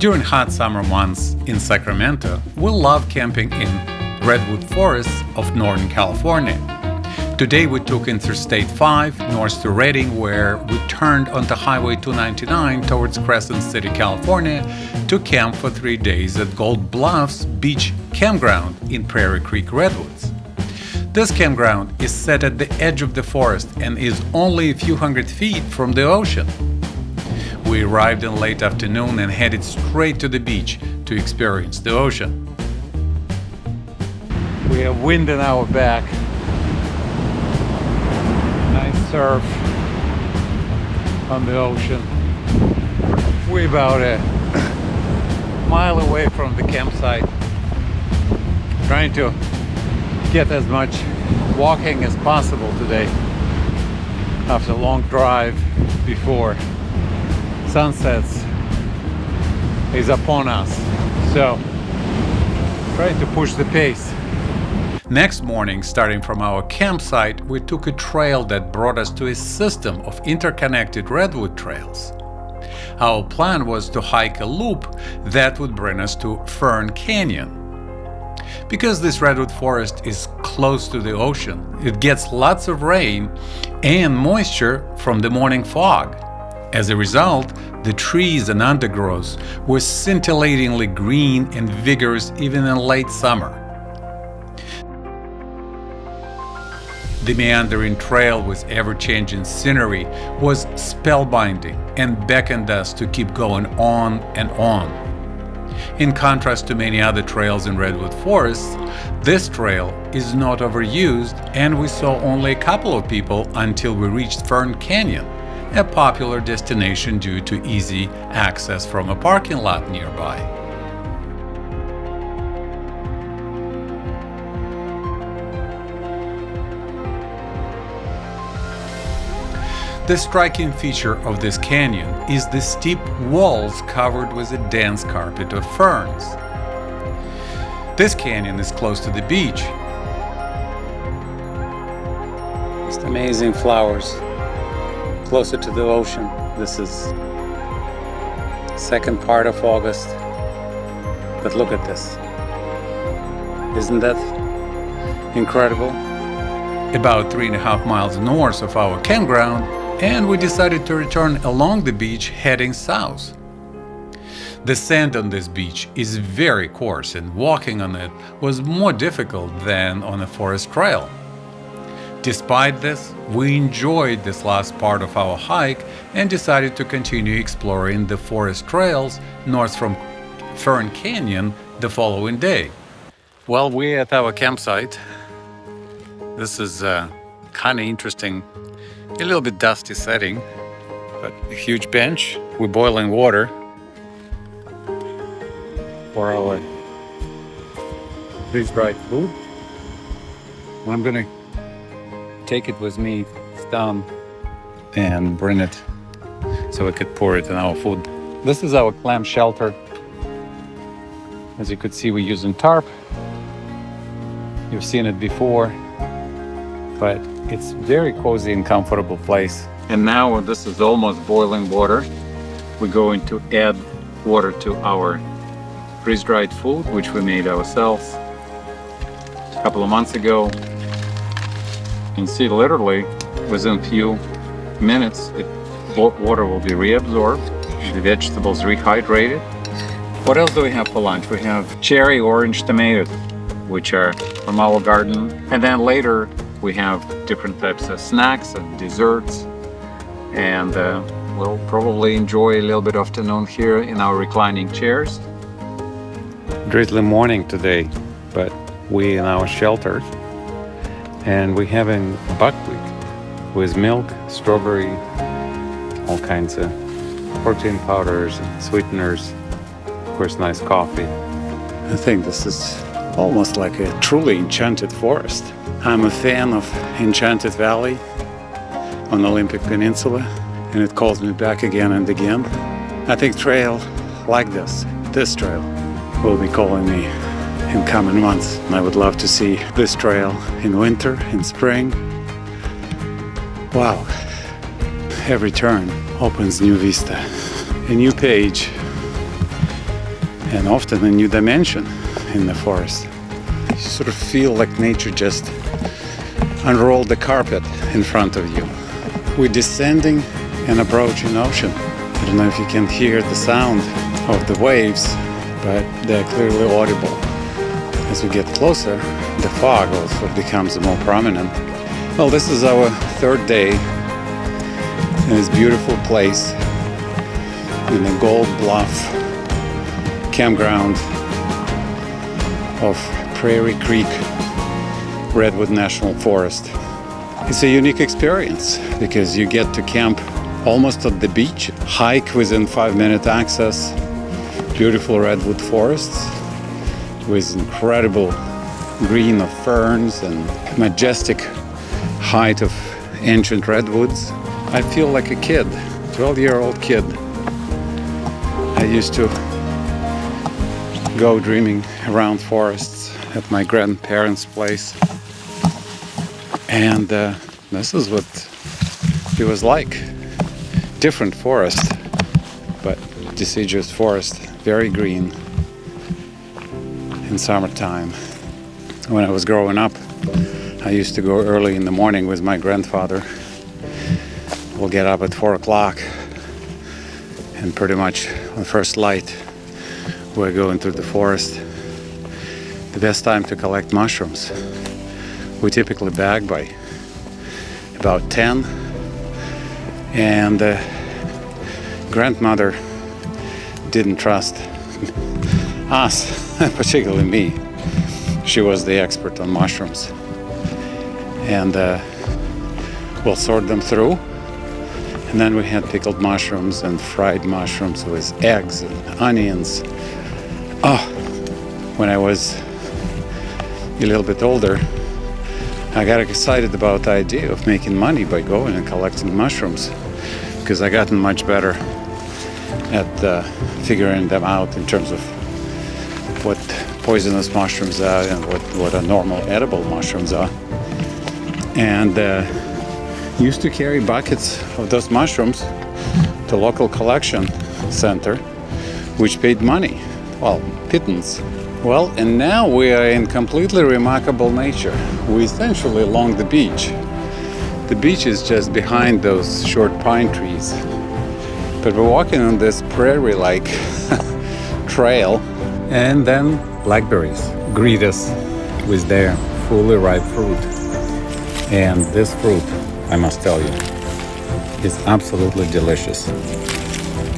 During hot summer months in Sacramento, we love camping in redwood forests of Northern California. Today we took Interstate 5 north to Redding, where we turned onto Highway 299 towards Crescent City, California, to camp for 3 days at Bluffs Beach Campground in Prairie Creek Redwoods. This campground is set at the edge of the forest and is only a few hundred feet from the ocean. We arrived in late afternoon and headed straight to the beach to experience the ocean. We have wind in our back. Nice surf on the ocean. We're about a mile away from the campsite. Trying to get as much walking as possible today after a long drive before sunsets is upon us. So trying to push the pace. Next morning, starting from our campsite, we took a trail that brought us to a system of interconnected redwood trails. Our plan was to hike a loop that would bring us to Fern Canyon. Because this redwood forest is close to the ocean, it gets lots of rain and moisture from the morning fog. As a result, the trees and undergrowth were scintillatingly green and vigorous even in late summer. The meandering trail with ever-changing scenery was spellbinding and beckoned us to keep going on and on. In contrast to many other trails in redwood forests, this trail is not overused, and we saw only a couple of people until we reached Fern Canyon, a popular destination due to easy access from a parking lot nearby. The striking feature of this canyon is the steep walls covered with a dense carpet of ferns. This canyon is close to the beach. Just amazing flowers. Closer to the ocean. This is second part of August. But look at this. Isn't that incredible? About 3.5 miles north of our campground, and we decided to return along the beach heading south. The sand on this beach is very coarse, and walking on it was more difficult than on a forest trail. Despite this, we enjoyed this last part of our hike and decided to continue exploring the forest trails north from Fern Canyon the following day. Well, we're at our campsite. This is kind of interesting. A little bit dusty setting, but a huge bench with boiling water for our freeze-dried food. I'm gonna take it with me down and bring it so we could pour it in our food. This is our clam shelter. As you could see, we're using tarp. You've seen it before, but it's very cozy and comfortable place. And now this is almost boiling water. We're going to add water to our freeze-dried food, which we made ourselves a couple of months ago. You can see literally within a few minutes, water will be reabsorbed, the vegetables rehydrated. What else do we have for lunch? We have cherry orange tomatoes, which are from our garden. And then later, we have different types of snacks and desserts, and we'll probably enjoy a little bit of afternoon here in our reclining chairs. Drizzly morning today, but we in our shelter, and we're having buckwheat with milk, strawberry, all kinds of protein powders and sweeteners, of course, nice coffee. I think this is almost like a truly enchanted forest. I'm a fan of Enchanted Valley on Olympic Peninsula, and it calls me back again and again. I think trail like this trail, will be calling me in coming months. And I would love to see this trail in winter, in spring. Wow, every turn opens new vista, a new page and often a new dimension in the forest. You sort of feel like nature just unrolled the carpet in front of you. We're descending and approaching ocean. I don't know if you can hear the sound of the waves, but they're clearly audible. As we get closer, the fog also becomes more prominent. Well, this is our third day in this beautiful place in the Gold Bluff campground of Prairie Creek Redwood National Forest. It's a unique experience because you get to camp almost at the beach, hike within 5-minute access, beautiful redwood forests with incredible green of ferns and majestic height of ancient redwoods. I feel like a kid, 12-year-old kid. I used to go dreaming around forests at my grandparents' place. And this is what it was like. Different forest, but deciduous forest, very green in summertime. When I was growing up, I used to go early in the morning with my grandfather. We'll get up at 4 o'clock and pretty much on first light we're going through the forest. The best time to collect mushrooms. We typically bag by about 10, and grandmother didn't trust us, particularly me. She was the expert on mushrooms, and we'll sort them through, and then we had pickled mushrooms and fried mushrooms with eggs and onions. Oh, when I was a little bit older, I got excited about the idea of making money by going and collecting mushrooms, because I gotten much better at figuring them out in terms of what poisonous mushrooms are and what are normal edible mushrooms are. And used to carry buckets of those mushrooms to local collection center, which paid money, well, pittance. Well, and now we are in completely remarkable nature. We're essentially along the beach. The beach is just behind those short pine trees. But we're walking on this prairie-like trail, and then blackberries greet us with their fully ripe fruit. And this fruit, I must tell you, is absolutely delicious.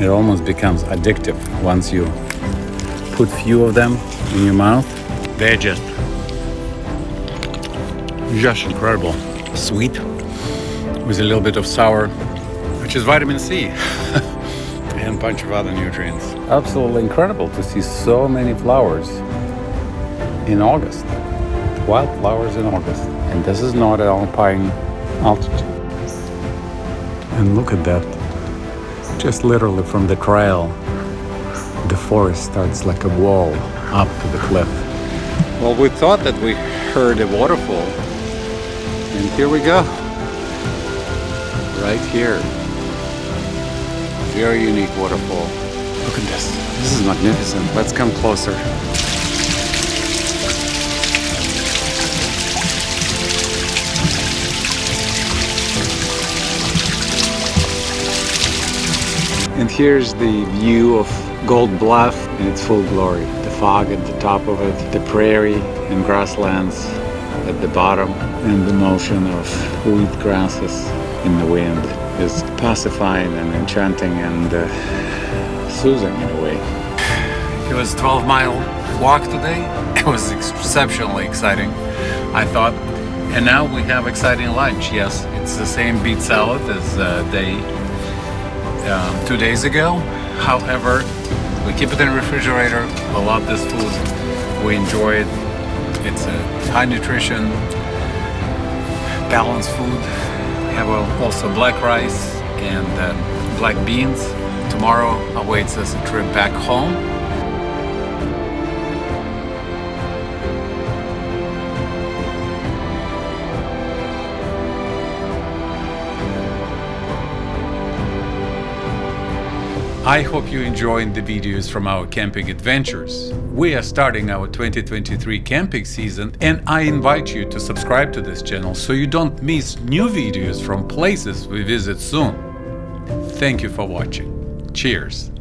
It almost becomes addictive once you put few of them in your mouth. They're just incredible. Sweet with a little bit of sour, which is vitamin C and a bunch of other nutrients. Absolutely incredible to see so many flowers in August. Wildflowers in August. And this is not alpine altitude. And look at that. Just literally from the trail, the forest starts like a wall up to the cliff. Well, we thought that we heard a waterfall, and here we go. Right here. Very unique waterfall. Look at this. This is magnificent. Let's come closer. And here's the view of Gold Bluff in its full glory. The fog at the top of it, the prairie and grasslands at the bottom, and the motion of wheat grasses in the wind is pacifying and enchanting and soothing in a way. It was a 12-mile walk today. It was exceptionally exciting, I thought. And now we have exciting lunch. Yes, it's the same beet salad as day 2 days ago. However, we keep it in the refrigerator. We love this food. We enjoy it. It's a high nutrition, balanced food. We have also black rice and black beans. Tomorrow awaits us a trip back home. I hope you enjoyed the videos from our camping adventures. We are starting our 2023 camping season, and I invite you to subscribe to this channel so you don't miss new videos from places we visit soon. Thank you for watching. Cheers!